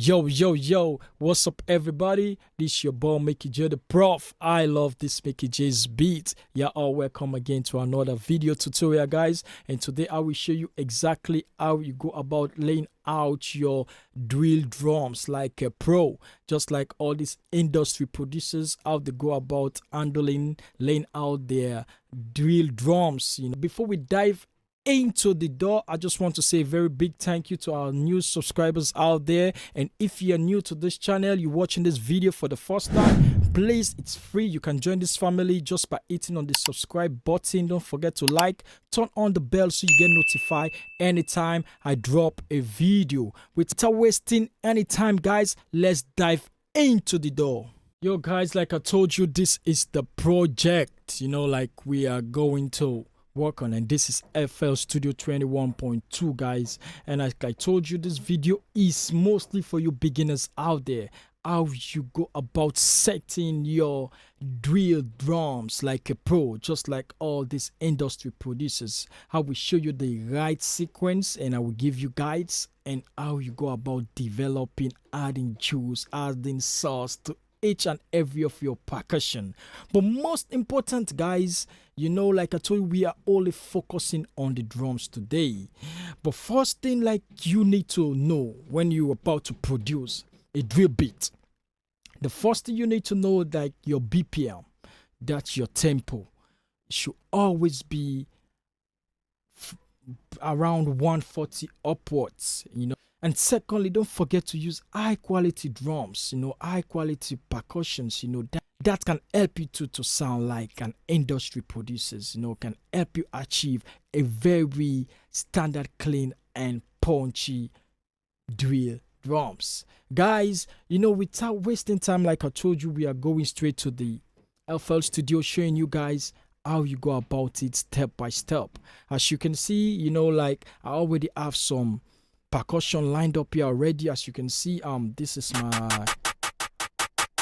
Yo, what's up, everybody? This your boy Mickey J the Prof. I love this Mickey J's beat. Yeah, all welcome again to another video tutorial, guys. And today I will show you exactly how you go about laying out your drill drums like a pro, just like all these industry producers, how they go about handling laying out their drill drums. Before we dive into the door, I just want to say a very big thank you to our new subscribers out there. And if you're new to this channel, you're watching this video for the first time, please, it's free. You can join this family just by hitting on the subscribe button. Don't forget to like, turn on the bell so you get notified anytime I drop a video. Without wasting any time, guys, let's dive into the door. Yo guys, like I told you, this is the project, like we are going to work on, and this is FL Studio 21.2, guys. And like I told you, this video is mostly for you beginners out there, how you go about setting your drill drums like a pro, just like all these industry producers. How we show you the right sequence, and I will give you guides and how you go about developing, adding juice, adding sauce to each and every of your percussion. But most important, guys, like I told you, we are only focusing on the drums today. But first thing, like, you need to know when you're about to produce a drill beat, the first thing you need to know, like, your BPM, that's your tempo, should always be around 140 upwards. And secondly, don't forget to use high quality drums, high quality percussions, that can help you to sound like an industry producers, can help you achieve a very standard, clean and punchy drill drums. Guys, without wasting time, like I told you, we are going straight to the FL Studio, showing you guys how you go about it step by step. As you can see, like I already have some percussion lined up here already. As you can see, this is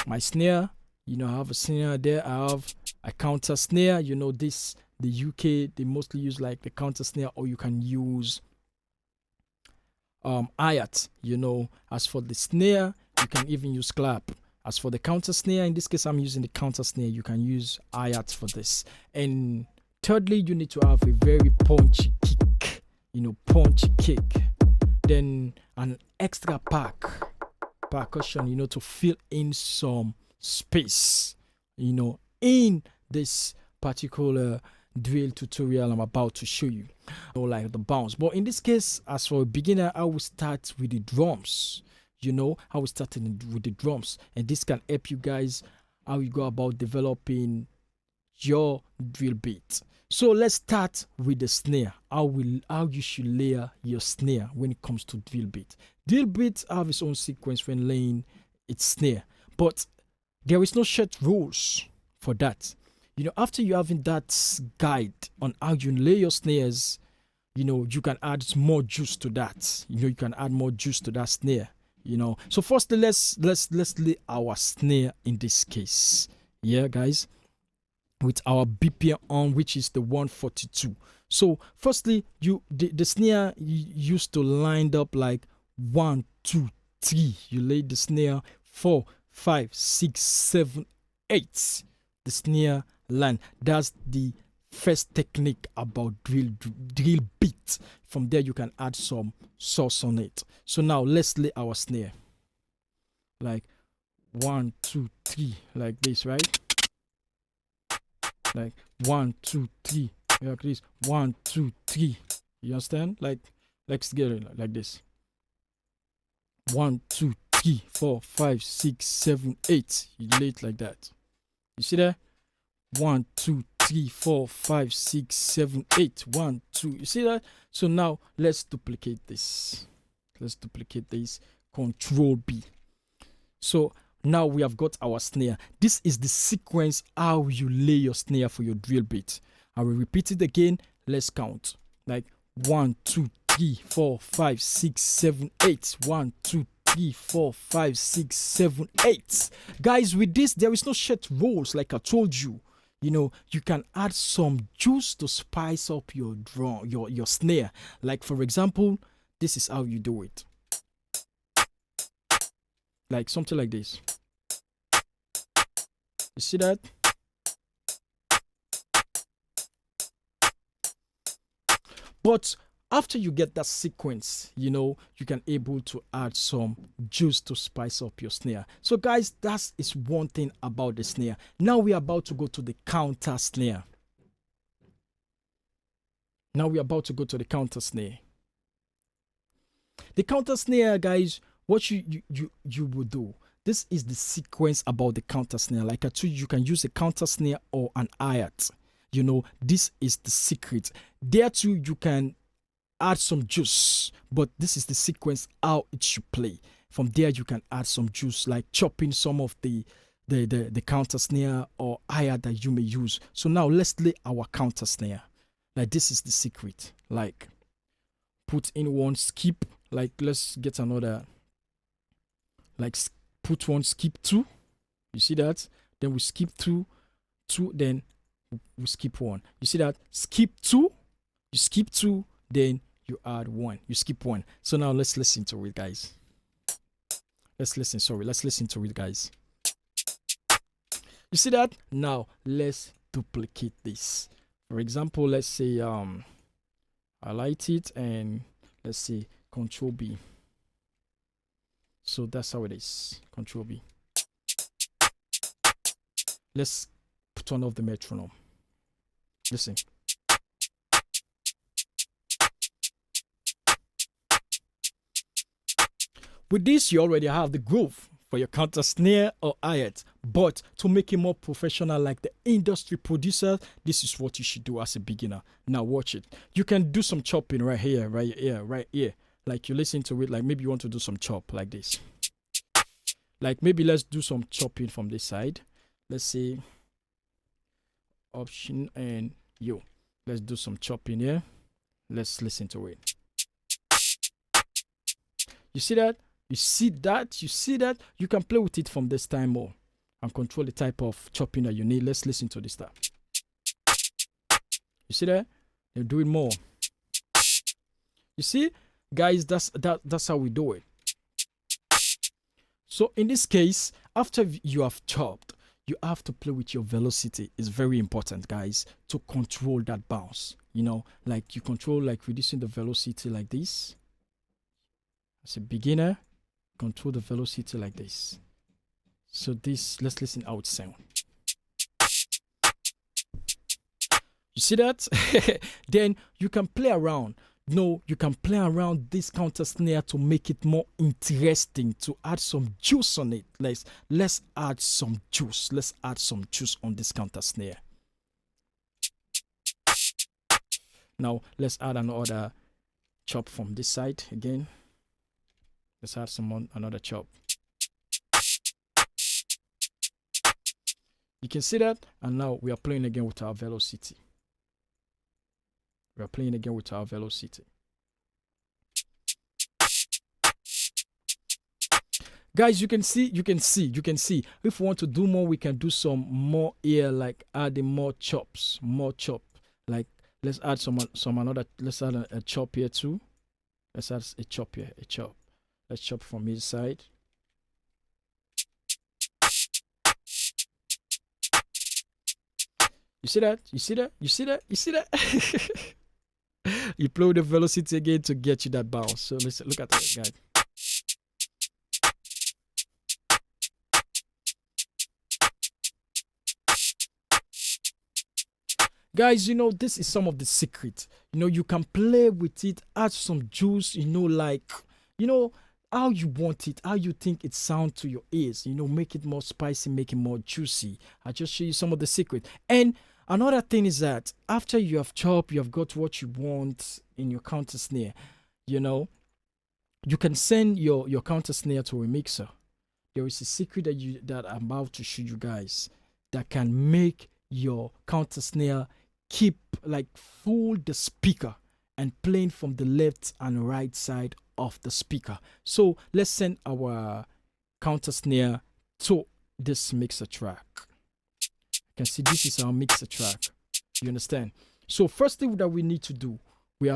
my snare. I have a snare there. I have a counter snare. The UK, they mostly use like the counter snare, or you can use hi-hat. As for the snare, you can even use clap. As for the counter snare, in this case I'm using the counter snare, you can use hi-hat for this. And thirdly, you need to have a very punchy kick, punchy kick. Then an extra percussion, to fill in some space, in this particular drill tutorial I'm about to show you, like the bounce. But in this case, as for a beginner, I will start with the drums. I will start with the drums, and this can help you guys how you go about developing your drill beat. So let's start with the snare. How you should layer your snare when it comes to drill beat. Drill beats have its own sequence when laying its snare, but there is no set rules for that. After you having that guide on how you lay your snares, you can add more juice to that. You can add more juice to that snare. So firstly, let's lay our snare in this case. Yeah, guys, with our BPM on, which is the 142. So firstly, the snare used to lined up like 1, 2, 3. You lay the snare 4, 5, 6, 7, 8. The snare line. That's the first technique about drill beat. From there, you can add some sauce on it. So now let's lay our snare like 1, 2, 3, like this, right? Like 1, 2, 3, like this. 1, 2, 3. You understand? Like, let's get it like this. 1, 2, 3, 4, 5, 6, 7, 8. You lay it like that. You see that? 1, 2, 3, 4, 5, 6, 7, 8. 1, 2. You see that? So now let's duplicate this. Control B. So now we have got our snare. This is the sequence how you lay your snare for your drill beat. I will repeat it again. Let's count. Like 1, 2, 3, 4, 5, 6, 7, 8. 1, 2, 3, 4, 5, 6, 7, 8. Guys, with this, there is no set rules, like I told you. You can add some juice to spice up your drum, your snare. Like, for example, this is how you do it. like something like this. You see that? But after you get that sequence, you know, you can able to add some juice to spice up your snare. So guys, that is one thing about the snare. Now we are about to go to the counter snare. Now we're about to go to the counter snare. The counter snare, guys, what you will do. This is the sequence about the counter snare. Like I told you, you can use a counter snare or an hi-hat. You know, this is the secret. There too, you can add some juice, but this is the sequence how it should play. From there, you can add some juice, like chopping some of the counter snare or hi-hat that you may use. So now let's lay our counter snare. Like this is the secret. Like put in one skip. Like let's get another. Like put one skip 2. You see that? Then we skip 2, then we skip 1. You see that? Skip 2, you skip 2, then you add 1. You skip 1. So now let's listen to it, guys. Let's listen to it, guys. You see that? Now let's duplicate this. For example, let's say highlight it and let's say Control B. So that's how it is. Control B. Let's turn off the metronome. Listen. With this, you already have the groove for your counter snare or hi-hat. But to make it more professional like the industry producer, this is what you should do as a beginner. Now watch it. You can do some chopping right here, right here, right here. Like you listen to it, like maybe you want to do some chop like this. Like maybe let's do some chopping from this side. Let's say Option and U. Let's do some chopping here. Let's listen to it. You see that? You see that? You see that? You can play with it from this time more and control the type of chopping that you need. Let's listen to this stuff. You see that? They're doing more. You see? Guys, that's how we do it. So in this case, after you have chopped, you have to play with your velocity. It's very important, guys, to control that bounce. You know, like you control, like reducing the velocity like this. As a beginner, control the velocity like this. So this, let's listen how it sounds. You see that? Then you can play around. No, you can play around this counter snare to make it more interesting, to add some juice on it. Let's add some juice. Let's add some juice on this counter snare. Now let's add another chop from this side again. Let's add another chop. You can see that, and now we are playing again with our velocity. We are playing again with our velocity. Guys, you can see. If we want to do more, we can do some more here, like adding more chops, Like let's add let's add a chop here too. Let's add a chop here, a chop. Let's chop from his side. You see that? You see that? You see that? You see that? You play with the velocity again to get you that bounce. So let's look at that, guys. Guys, you know, this is some of the secret. You know, you can play with it, add some juice, you know, like, you know, how you want it, how you think it sounds to your ears. You know, make it more spicy, make it more juicy. I just show you some of the secret. And another thing is that after you have chopped, you have got what you want in your counter snare, you know, you can send your counter snare to a mixer. There is a secret that I'm about to show you guys that can make your counter snare keep like full the speaker and playing from the left and right side of the speaker. So let's send our counter snare to this mixer track. You can see this is our mixer track. You understand? So first thing that we need to do, we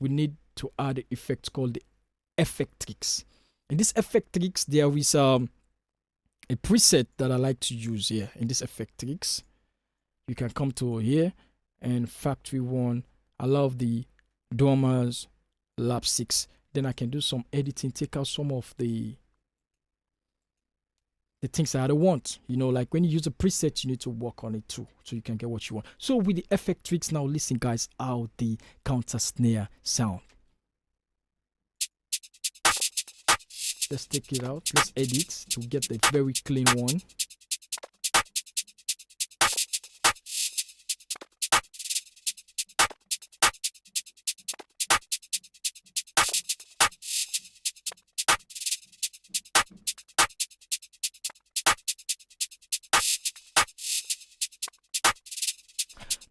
need to add an effect called the Effectrix. In this effect tricks, there is a preset that I like to use here. In this effect tricks, you can come to here and factory one. I love the Dormers Lab 6. Then I can do some editing, take out some of the things that I don't want. You know, like when you use a preset, you need to work on it too, so you can get what you want. So with the effect tricks, now listen guys, how the counter snare sound. Let's take it out. Let's edit to get the very clean one.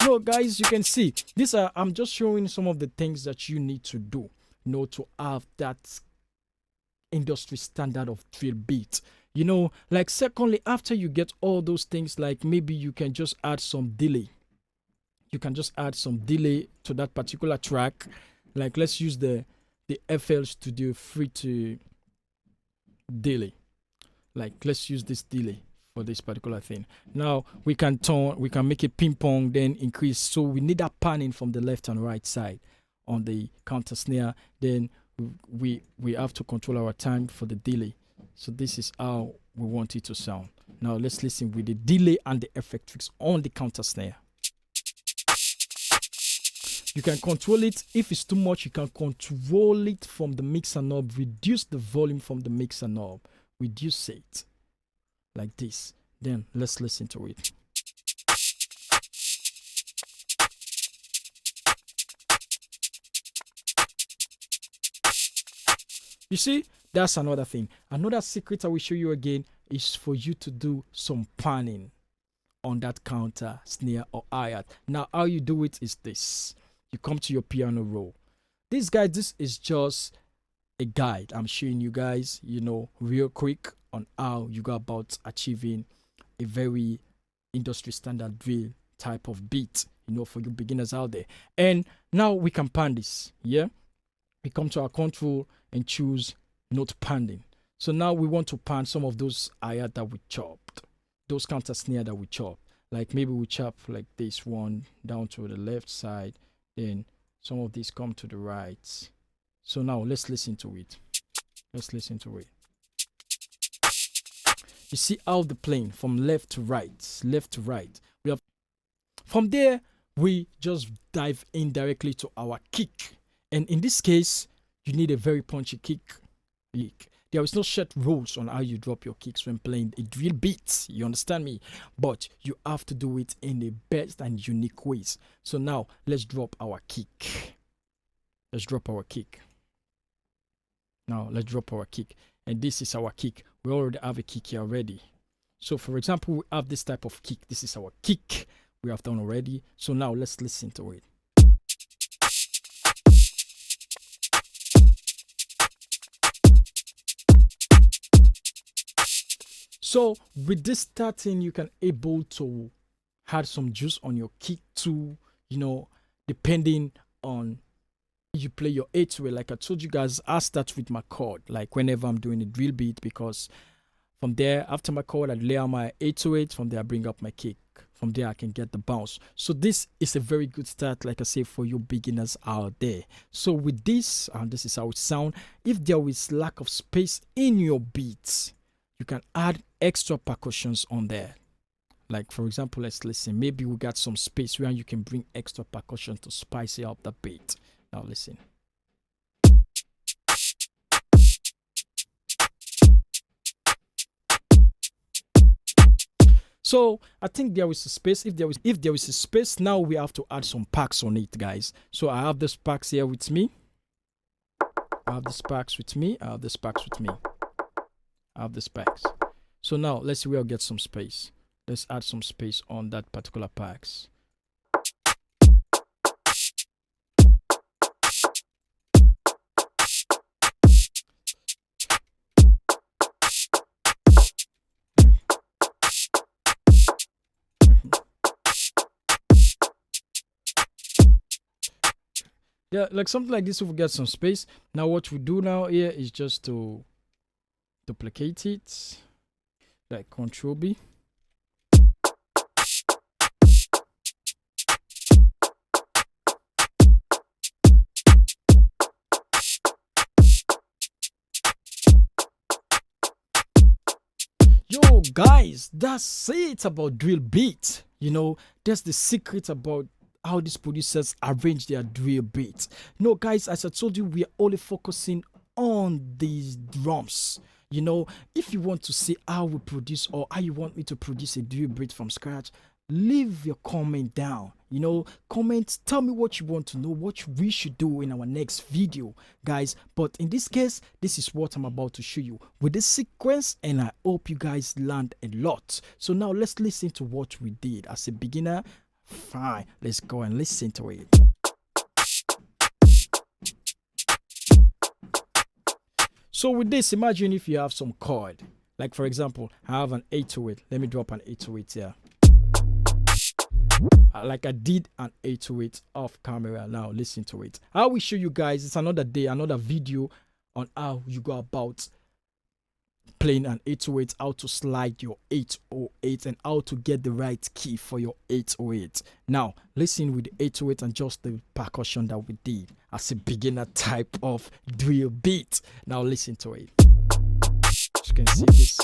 So guys, you can see these are, I'm just showing some of the things that you need to do, you know, to have that industry standard of drill beat. You know, like secondly, after you get all those things, like maybe you can just add some delay. You can just add some delay to that particular track. Like let's use the FL Studio Free to delay. Like let's use this delay for this particular thing. Now we can make it ping pong, then increase. So we need that panning from the left and right side on the counter snare. Then we have to control our time for the delay. So this is how we want it to sound. Now let's listen with the delay and the effect tricks on the counter snare. You can control it. If it's too much, you can control it from the mixer knob. Reduce the volume from the mixer knob. Reduce it like this. Then let's listen to it. You see, that's another thing. Another secret I will show you again is for you to do some panning on that counter snare or hi-hat. Now how you do it is this. You come to your piano roll. This is just a guide I'm showing you guys, you know, real quick on how you go about achieving a very industry standard drill type of beat, you know, for you beginners out there. And now we can pan this. Yeah, we come to our control and choose note panning. So now we want to pan some of those hi-hat that we chopped, those counter snare that we chopped. Like maybe we chop like this one down to the left side, then some of these come to the right. So now let's listen to it. Let's listen to it. You see how the plane from left to right, left to right. We have from there we just dive in directly to our kick. And in this case, you need a very punchy kick. There is no set rules on how you drop your kicks when playing a drill beat. You understand me? But you have to do it in the best and unique ways. So now let's drop our kick. Let's drop our kick. Now let's drop our kick. And this is our kick. We already have a kick here already. So for example, we have this type of kick. This is our kick we have done already. So now let's listen to it. So with this starting, you can able to add some juice on your kick too, you know, depending on you play your 8-way. Like I told you guys, I start with my chord, like whenever I'm doing a drill beat, because from there, after my chord, I lay out my 808. From there, I bring up my kick. From there, I can get the bounce. So this is a very good start, like I say, for you beginners out there. So with this, and this is how it sounds. If there is lack of space in your beats, you can add extra percussions on there. Like for example, let's listen. Maybe we got some space where you can bring extra percussion to spice it up the beat. Now listen. So I think there is a space. If there is a space, now we have to add some packs on it, guys. So I have this packs here with me. I have this packs with me. I have this packs with me. I have this packs. So now let's see where I'll get some space. Let's add some space on that particular packs. Yeah, like something like this, if we get some space. Now what we do now here is just to duplicate it, like Control B. Yo guys, that's it about drill beat. That's the secret about how these producers arrange their drill beats. Guys, as I told you, we are only focusing on these drums. If you want to see how we produce or how you want me to produce a drill beat from scratch, leave your comment down. Comment, tell me what you want to know, what we should do in our next video, guys. But in this case, this is what I'm about to show you with this sequence, and I hope you guys learned a lot. So now let's listen to what we did as a beginner. Fine, let's go and listen to it. So with this, imagine if you have some chord, like for example, I have an 808. Let me drop an 808 here. Like I did an 808 off camera. Now listen to it. I will show you guys. It's another day, another video on how you go about playing an 808, how to slide your 808, and how to get the right key for your 808. Now listen with the 808 and just the percussion that we did as a beginner type of drill beat. Now listen to it. You can see this.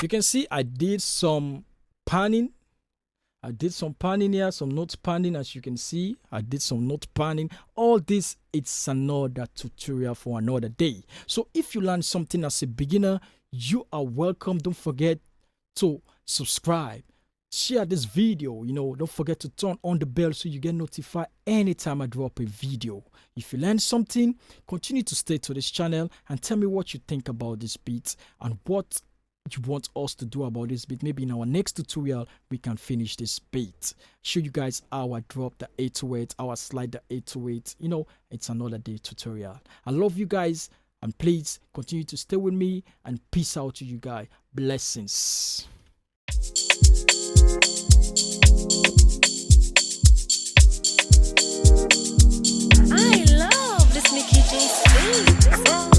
You can see I did some panning. I did some panning here, some note panning. As you can see, I did some note panning. All this, it's another tutorial for another day. So if you learned something as a beginner, you are welcome. Don't forget to subscribe, share this video. Don't forget to turn on the bell so you get notified anytime I drop a video. If you learned something, continue to stay to this channel and tell me what you think about this beat and what you want us to do about this beat. Maybe in our next tutorial we can finish this beat, show you guys how I drop the 808, how I slide the 808. It's another day tutorial. I love you guys, and please continue to stay with me, and peace out to you guys. Blessings. I love this Mickey J beat.